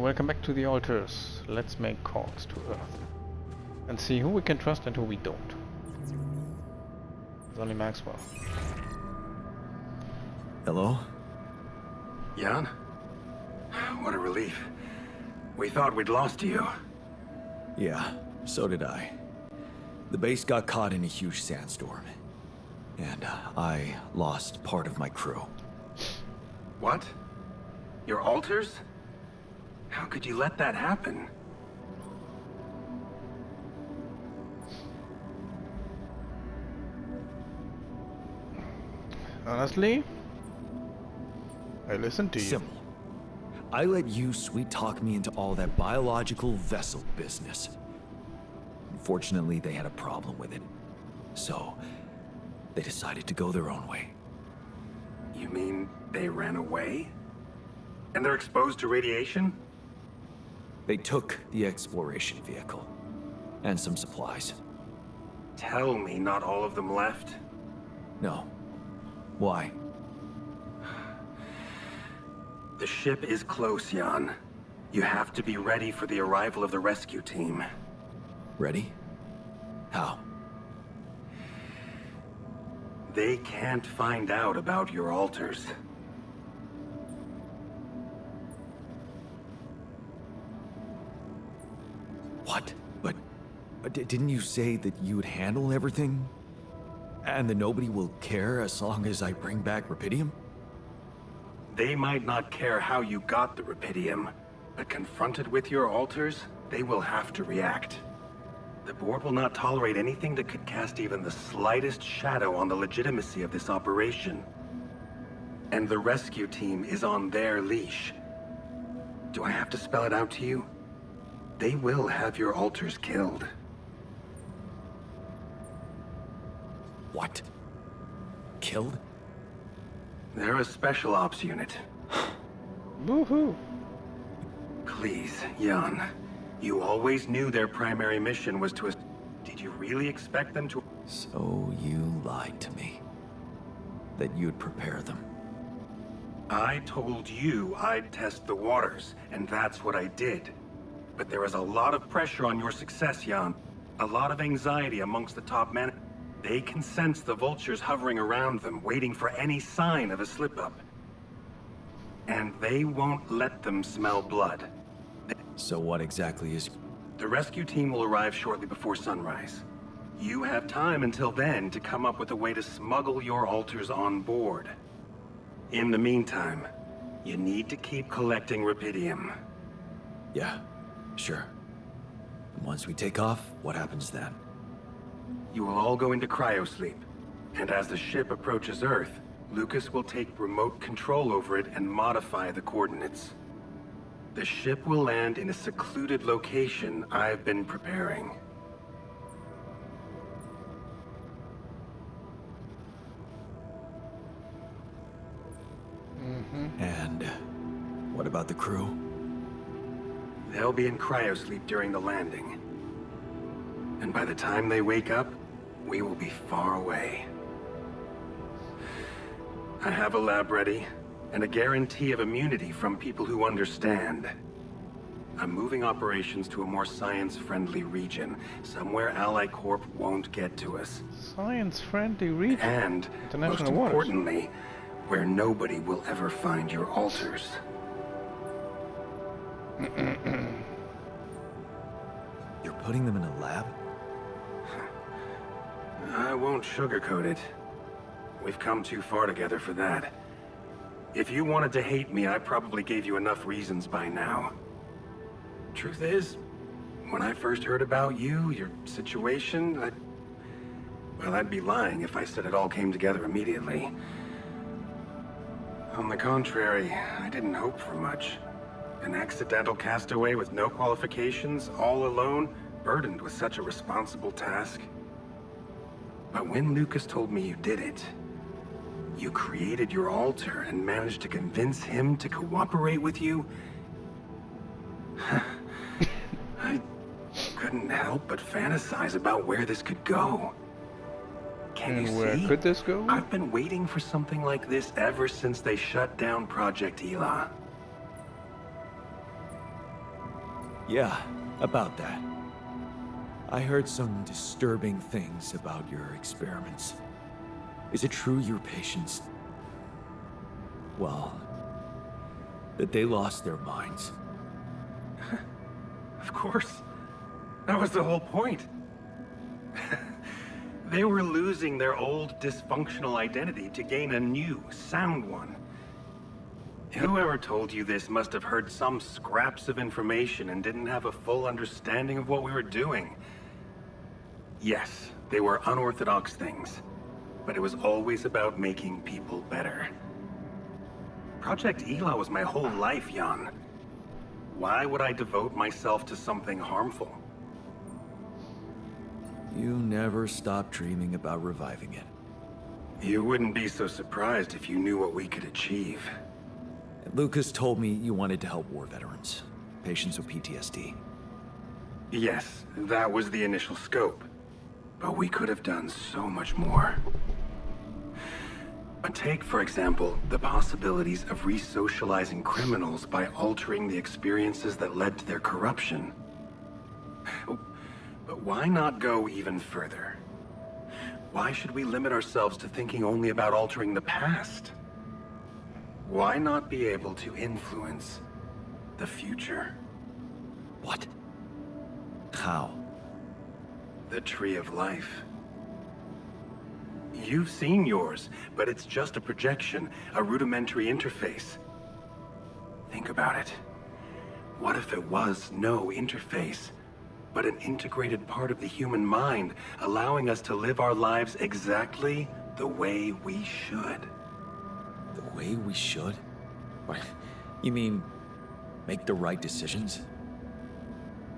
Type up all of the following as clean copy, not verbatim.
welcome back to the altars. Let's make calls to Earth. And see who we can trust and who we don't. It's only Maxwell. Hello? Jan? What a relief. We thought we'd lost you. Yeah, so did I. The base got caught in a huge sandstorm. And I lost part of my crew. What? Your altars? How could you let that happen? Honestly, I listened to you. Simple. I let you sweet-talk me into all that biological vessel business. Unfortunately, they had a problem with it. So, they decided to go their own way. You mean they ran away? And they're exposed to radiation? They took the exploration vehicle. And some supplies. Tell me not all of them left? No. Why? The ship is close, Jan. You have to be ready for the arrival of the rescue team. Ready? How? They can't find out about your altars. What? But didn't you say that you would handle everything? And that nobody will care as long as I bring back Rapidium? They might not care how you got the Rapidium, but confronted with your altars, they will have to react. The board will not tolerate anything that could cast even the slightest shadow on the legitimacy of this operation. And the rescue team is on their leash. Do I have to spell it out to you? They will have your altars killed. What? Killed? They're a special ops unit. Woohoo! Please, Jan. You always knew their primary mission was to... Did you really expect them to... So you lied to me. That you'd prepare them. I told you I'd test the waters, and that's what I did. But there is a lot of pressure on your success, Jan. A lot of anxiety amongst the top men. They can sense the vultures hovering around them, waiting for any sign of a slip-up. And they won't let them smell blood. So what exactly is... The rescue team will arrive shortly before sunrise. You have time until then to come up with a way to smuggle your altars on board. In the meantime, you need to keep collecting Rapidium. Yeah, sure. And once we take off, what happens then? You will all go into cryosleep, and as the ship approaches Earth, Lucas will take remote control over it and modify the coordinates. The ship will land in a secluded location I've been preparing. And what about the crew? They'll be in cryosleep during the landing. And by the time they wake up, we will be far away. I have a lab ready, and a guarantee of immunity from people who understand. I'm moving operations to a more science-friendly region, somewhere Ally Corp won't get to us. Science-friendly region. And, most International waters. importantly, where nobody will ever find your altars. You're putting them in a lab? I won't sugarcoat it. We've come too far together for that. If you wanted to hate me, I probably gave you enough reasons by now. Truth is, when I first heard about you, your situation, I'd be lying if I said it all came together immediately. On the contrary, I didn't hope for much. An accidental castaway with no qualifications, all alone, burdened with such a responsible task. But when Lucas told me you did it, you created your altar and managed to convince him to cooperate with you, I couldn't help but fantasize about where this could go. Can you And where see? could this go? I've been waiting for something like this ever since they shut down Project Ela. Yeah, about that. I heard some disturbing things about your experiments. Is it true your patients... well, that they lost their minds? Of course. That was the whole point. They were losing their old dysfunctional identity to gain a new, sound one. Whoever told you this must have heard some scraps of information and didn't have a full understanding of what we were doing. Yes, they were unorthodox things, but it was always about making people better. Project Ela was my whole life, Jan. Why would I devote myself to something harmful? You never stopped dreaming about reviving it. You wouldn't be so surprised if you knew what we could achieve. Lucas told me you wanted to help war veterans, patients with PTSD. Yes, that was the initial scope. But we could have done so much more. Take, for example, the possibilities of re-socializing criminals by altering the experiences that led to their corruption. But why not go even further? Why should we limit ourselves to thinking only about altering the past? Why not be able to influence the future? What? How? The Tree of Life. You've seen yours, but it's just a projection, a rudimentary interface. Think about it. What if it was no interface, but an integrated part of the human mind, allowing us to live our lives exactly the way we should? The way we should? What? You mean, make the right decisions?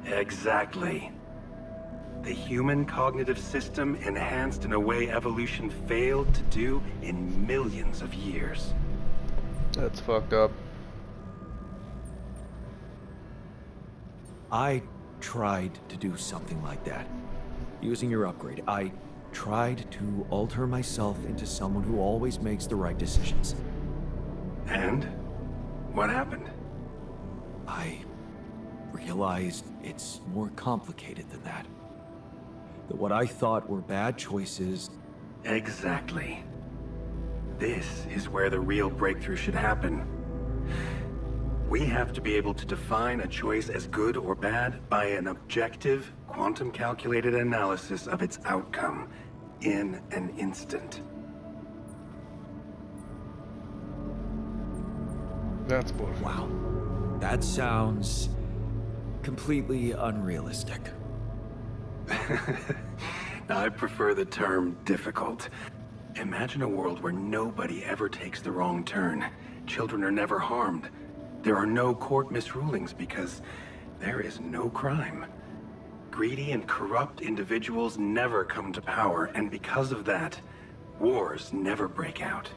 Exactly. The human cognitive system enhanced in a way evolution failed to do in millions of years. That's fucked up. I tried to do something like that. Using your upgrade, I tried to alter myself into someone who always makes the right decisions. And? What happened? I realized it's more complicated than that. That what I thought were bad choices... Exactly. This is where the real breakthrough should happen. We have to be able to define a choice as good or bad by an objective, quantum-calculated analysis of its outcome in an instant. That's bullshit. Wow. That sounds... completely unrealistic. I prefer the term difficult. Imagine a world where nobody ever takes the wrong turn. Children are never harmed. There are no court misrulings because there is no crime. Greedy and corrupt individuals never come to power, and because of that, wars never break out.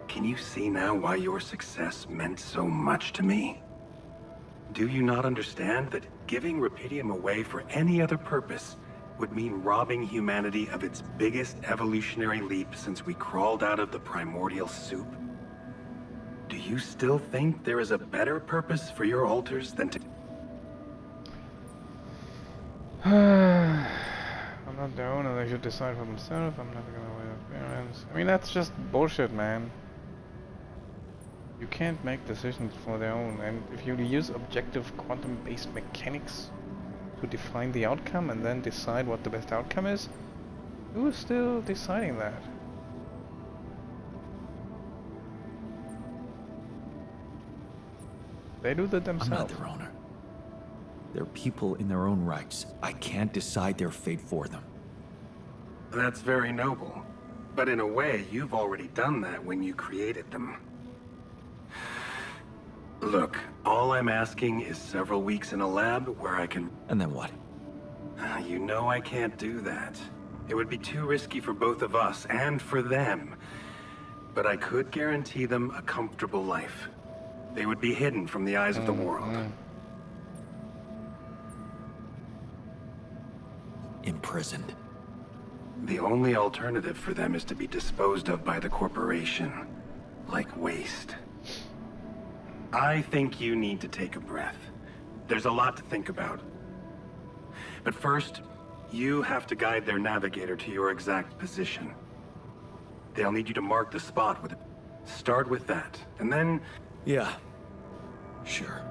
Can you see now why your success meant so much to me? Do you not understand that giving Rapidium away for any other purpose would mean robbing humanity of its biggest evolutionary leap since we crawled out of the primordial soup? Do you still think there is a better purpose for your altars than to... I'm not the owner, they should decide for themselves. I'm never gonna wait experience. I mean, that's just bullshit, man. You can't make decisions for their own, and if you use objective quantum-based mechanics to define the outcome and then decide what the best outcome is, who is still deciding that? They do that themselves. I'm not their owner. They're people in their own rights. I can't decide their fate for them. That's very noble. But in a way, you've already done that when you created them. Look, all I'm asking is several weeks in a lab where I can... And then what? You know I can't do that. It would be too risky for both of us and for them. But I could guarantee them a comfortable life. They would be hidden from the eyes of the world. Imprisoned. The only alternative for them is to be disposed of by the corporation. Like waste. I think you need to take a breath. There's a lot to think about. But first, you have to guide their navigator to your exact position. They'll need you to mark the spot with it. Start with that, and then... Yeah, sure.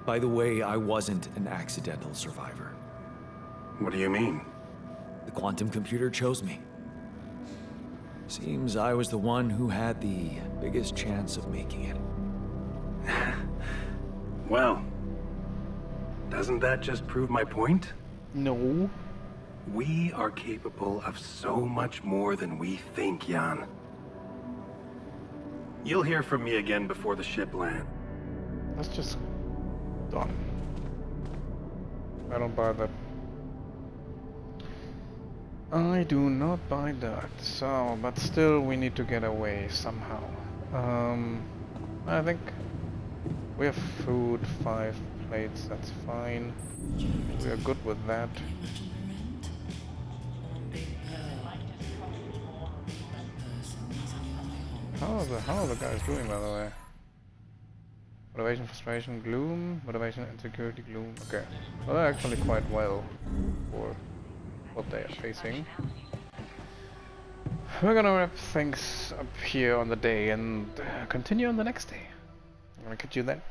By the way, I wasn't an accidental survivor. What do you mean? The quantum computer chose me. Seems I was the one who had the biggest chance of making it. Well, doesn't that just prove my point? No. We are capable of so much more than we think, Jan. You'll hear from me again before the ship lands. That's just done. I don't buy that. I do not buy that. So, but still we need to get away somehow. I think we have food, 5 plates, that's fine. We are good with that. How are the guys doing, by the way? Motivation, frustration, gloom, motivation, insecurity, gloom. Okay. Well, they're actually quite well for what they are facing. We're gonna wrap things up here on the day and continue on the next day. I'm gonna catch you then.